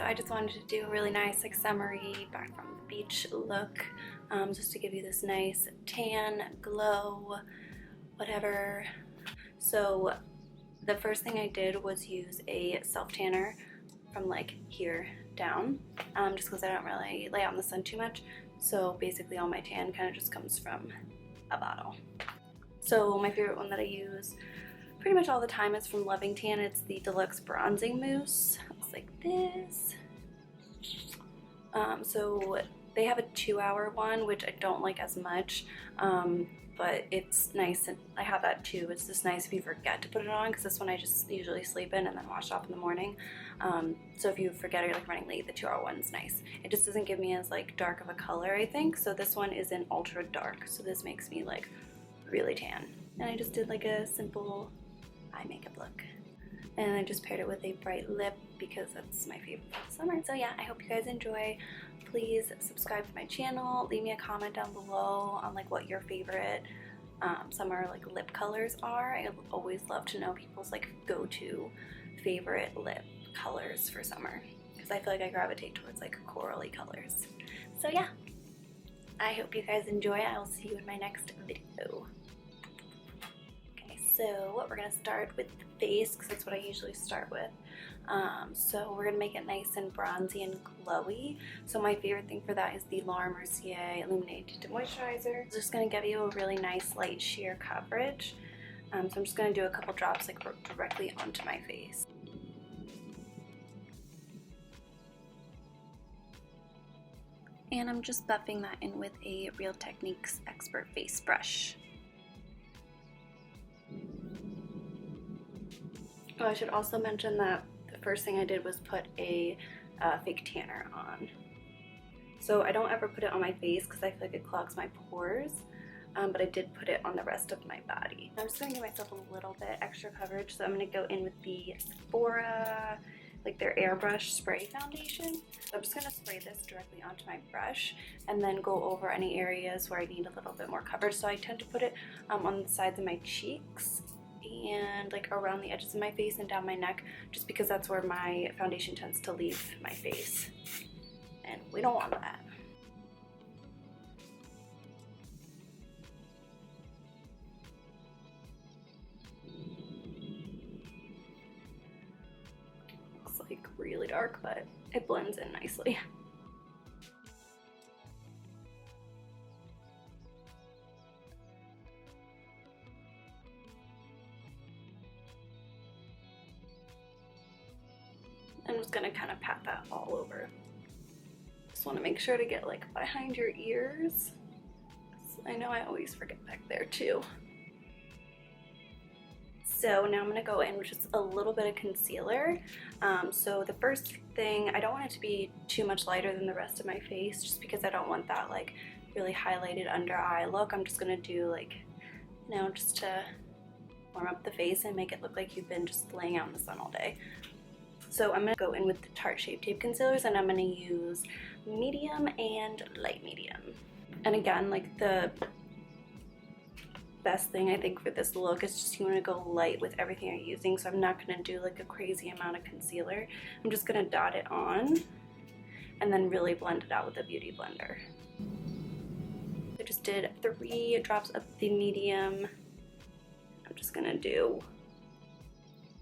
I just wanted to do a really nice like summery back from the beach look, just to give you this nice tan glow, whatever. So the first thing I did was use a self tanner from like here down, just because I don't really lay out in the sun too much. So basically all my tan kind of just comes from a bottle. So my favorite one that I use pretty much all the time is from Loving Tan. It's the Deluxe Bronzing Mousse. Looks like this. So they have a 2-hour one, which I don't like as much, but it's nice, and I have that too. It's just nice if you forget to put it on, because this one I just usually sleep in and then wash off in the morning. So if you forget or you're like running late, the 2-hour one's nice. It just doesn't give me as like dark of a color, I think. So this one is in ultra dark, so this makes me like really tan. And I just did like a simple eye makeup look. And I just paired it with a bright lip because that's my favorite for the summer. So yeah, I hope you guys enjoy. Please subscribe to my channel. Leave me a comment down below on like what your favorite summer like lip colors are. I always love to know people's like go-to favorite lip colors for summer, because I feel like I gravitate towards like corally colors. So yeah, I hope you guys enjoy. I will see you in my next video. So we're going to start with the face, because that's what I usually start with. So we're going to make it nice and bronzy and glowy. So my favorite thing for that is the Mercier Illuminating Moisturizer. It's just going to give you a really nice light sheer coverage. So I'm just going to do a couple drops like directly onto my face. And I'm just buffing that in with a Real Techniques Expert Face Brush. Oh, I should also mention that the first thing I did was put a fake tanner on. So I don't ever put it on my face because I feel like it clogs my pores, but I did put it on the rest of my body. I'm just going to give myself a little bit extra coverage, so I'm going to go in with the Sephora, like their Airbrush spray foundation. So I'm just going to spray this directly onto my brush and then go over any areas where I need a little bit more coverage. So I tend to put it on the sides of my cheeks and like around the edges of my face and down my neck, just because that's where my foundation tends to leave my face, and we don't want that. Looks like really dark, but it blends in nicely. I'm just gonna kind of pat that all over. Just want to make sure to get like behind your ears. I know I always forget back there too. So now I'm gonna go in with just a little bit of concealer. So the first thing, I don't want it to be too much lighter than the rest of my face, just because I don't want that like really highlighted under eye look. I'm just gonna do like, you know, just to warm up the face and make it look like you've been just laying out in the sun all day. So I'm going to go in with the Tarte Shape Tape Concealers, and I'm going to use medium and light medium. And again, like the best thing I think for this look is just you want to go light with everything you're using. So I'm not going to do like a crazy amount of concealer. I'm just going to dot it on and then really blend it out with a beauty blender. I just did 3 drops of the medium. I'm just going to do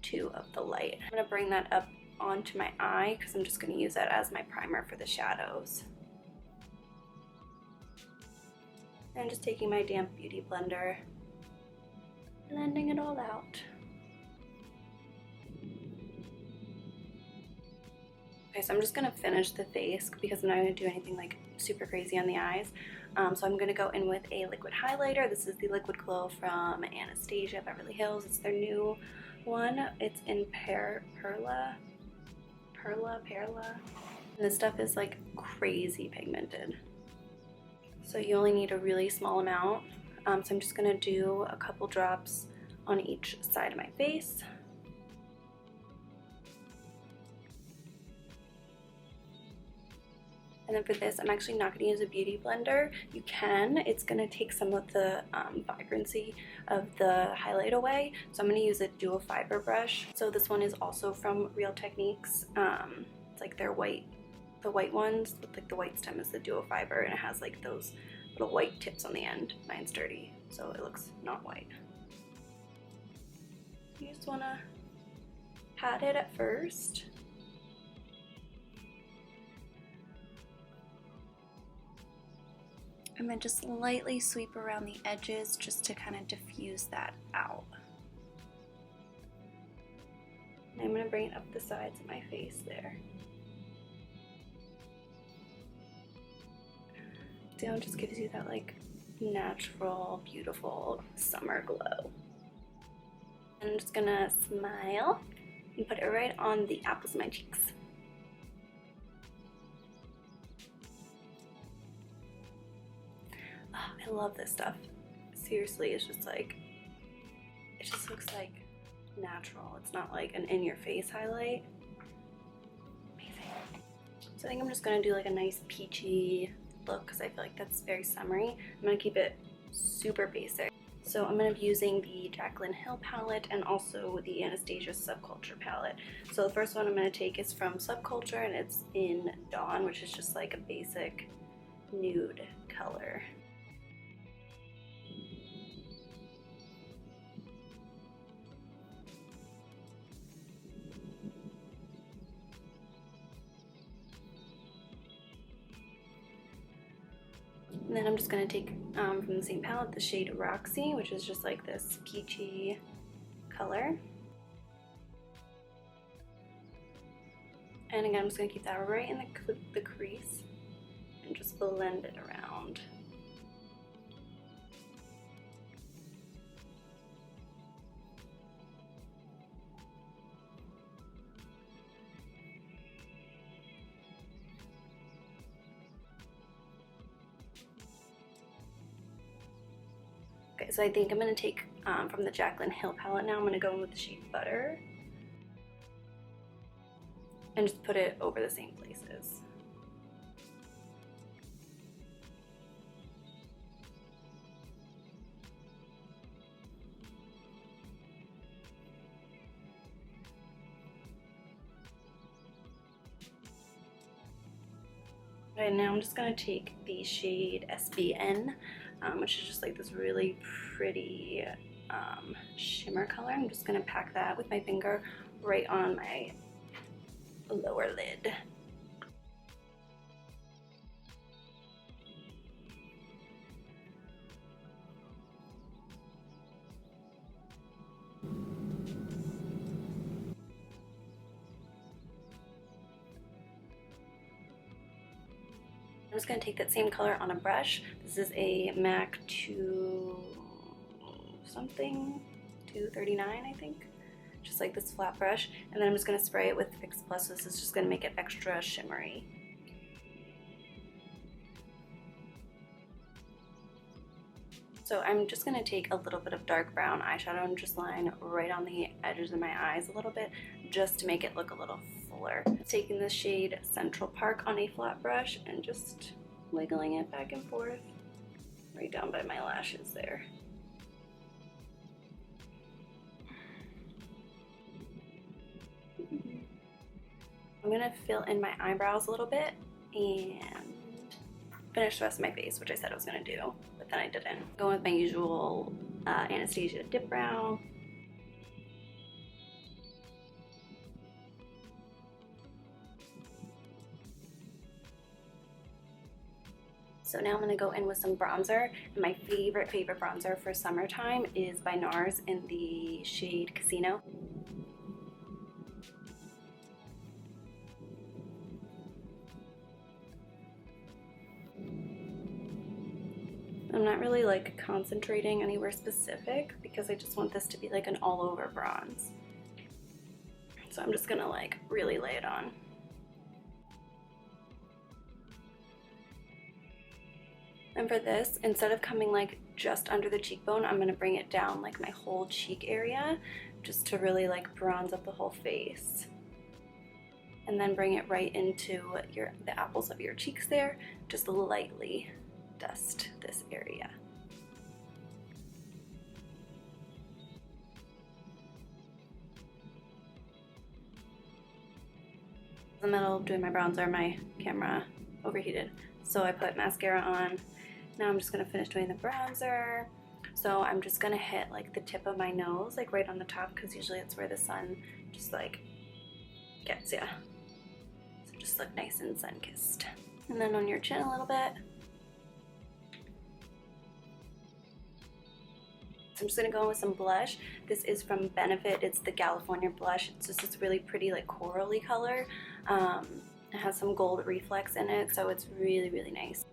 2 of the light. I'm going to bring that up onto my eye because I'm just going to use that as my primer for the shadows. And just taking my damp beauty blender, blending it all out. Okay, so I'm just going to finish the face because I'm not going to do anything like super crazy on the eyes. So I'm going to go in with a liquid highlighter. This is the Liquid Glow from Anastasia, Beverly Hills. It's their new one. It's in Perla. And this stuff is like crazy pigmented. So you only need a really small amount. So I'm just gonna do a couple drops on each side of my face. And then for this, I'm actually not going to use a beauty blender. You can. It's going to take some of the vibrancy of the highlight away. So I'm going to use a dual fiber brush. So this one is also from Real Techniques. It's like their white, the white ones with like the white stem is the duo fiber, and it has like those little white tips on the end. Mine's dirty, so it looks not white. You just wanna pat it at first. And then just lightly sweep around the edges just to kind of diffuse that out. And I'm gonna bring it up the sides of my face there. So it just gives you that like natural, beautiful summer glow. I'm just gonna smile and put it right on the apples of my cheeks. Oh, I love this stuff. Seriously, it's just like, it just looks like natural. It's not like an in-your-face highlight. Amazing. So I think I'm just gonna do like a nice peachy look because I feel like that's very summery. I'm gonna keep it super basic. So I'm gonna be using the Jaclyn Hill palette and also the Anastasia Subculture palette. So the first one I'm gonna take is from Subculture, and it's in Dawn, which is just like a basic nude color. And then I'm just going to take from the same palette the shade Roxy, which is just like this peachy color. And again, I'm just going to keep that right in the crease and just blend it around. Okay, so I think I'm going to take from the Jaclyn Hill palette now, I'm going to go in with the shade Butter and just put it over the same places. Right now I'm just going to take the shade S.B.N, which is just like this really pretty shimmer color. I'm just going to pack that with my finger right on my lower lid. I'm just going to take that same color on a brush. This is a MAC 239, I think. Just like this flat brush. And then I'm just going to spray it with Fix Plus. This is just going to make it extra shimmery. So I'm just going to take a little bit of dark brown eyeshadow and just line right on the edges of my eyes a little bit, just to make it look a little fuller. Taking the shade Central Park on a flat brush and just wiggling it back and forth right down by my lashes there. I'm going to fill in my eyebrows a little bit and finish the rest of my face, which I said I was going to do, but then I didn't. Going with my usual Anastasia dip brow. So now I'm going to go in with some bronzer, and my favorite bronzer for summertime is by NARS in the shade Casino. I'm not really like concentrating anywhere specific because I just want this to be like an all over bronze. So I'm just gonna like really lay it on. And for this, instead of coming like just under the cheekbone, I'm gonna bring it down like my whole cheek area just to really like bronze up the whole face. And then bring it right into the apples of your cheeks there, just lightly dust this area. In the middle of doing my bronzer, my camera overheated, so I put mascara on. Now I'm just gonna finish doing the bronzer. So I'm just gonna hit like the tip of my nose, like right on the top, because usually it's where the sun just like gets ya. So just look nice and sun-kissed. And then on your chin a little bit. So I'm just gonna go in with some blush. This is from Benefit. It's the Galifornia blush. It's just this really pretty like corally color. It has some gold reflex in it, so it's really, really nice.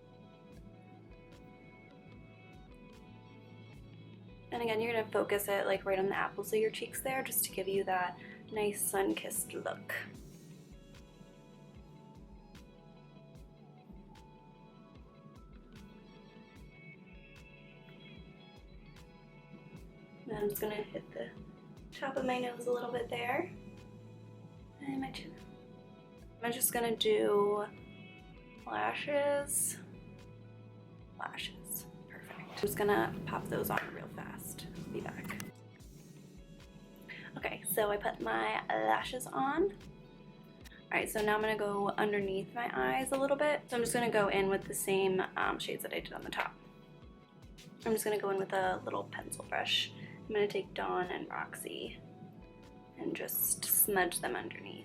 And again, you're gonna focus it like right on the apples of your cheeks there, just to give you that nice sun-kissed look. And I'm just gonna hit the top of my nose a little bit there, and my chin. I'm just gonna do lashes. Lashes, perfect. I'm just gonna pop those on real fast. Be back. Okay, so I put my lashes on. Alright, so now I'm gonna go underneath my eyes a little bit. So I'm just gonna go in with the same shades that I did on the top. I'm just gonna go in with a little pencil brush. I'm gonna take Dawn and Roxy and just smudge them underneath.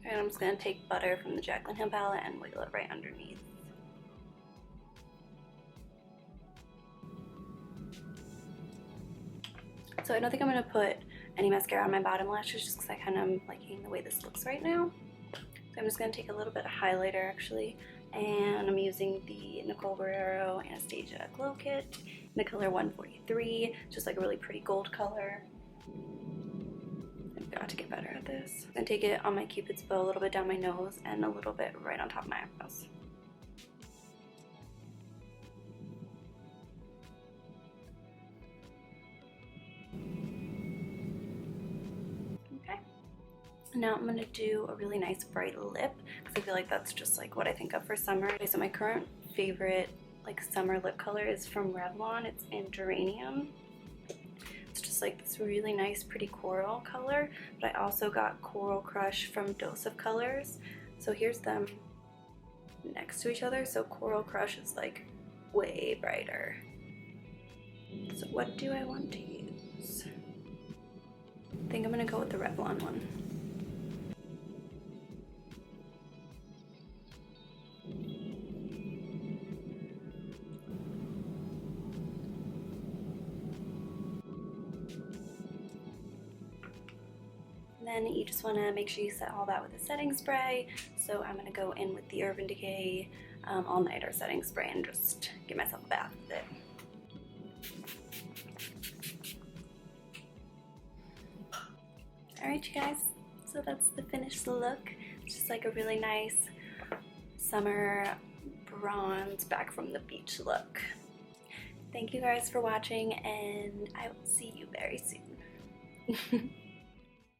And I'm just gonna take butter from the Jaclyn Hill palette and wiggle it right underneath. So I don't think I'm gonna put any mascara on my bottom lashes just because I kind of am liking the way this looks right now. So I'm just gonna take a little bit of highlighter actually, and I'm using the Nicole Guerriero Anastasia Glow Kit in the color 143, just like a really pretty gold color. I've got to get better at this. I'm gonna take it on my Cupid's bow a little bit down my nose and a little bit right on top of my eyebrows. Okay. Now I'm gonna do a really nice bright lip because I feel like that's just like what I think of for summer. Okay, so my current favorite like summer lip color is from Revlon. It's in Geranium. It's just like this really nice pretty coral color, but I also got Coral Crush from Dose of Colors. So here's them next to each other. So Coral Crush is like way brighter. So what do I want to use? I think I'm gonna go with the Revlon one. Then you just want to make sure you set all that with a setting spray. So I'm going to go in with the Urban Decay All Nighter setting spray and just give myself a bath with it. Alright you guys, so that's the finished look. It's just like a really nice summer bronze back from the beach look. Thank you guys for watching, and I will see you very soon.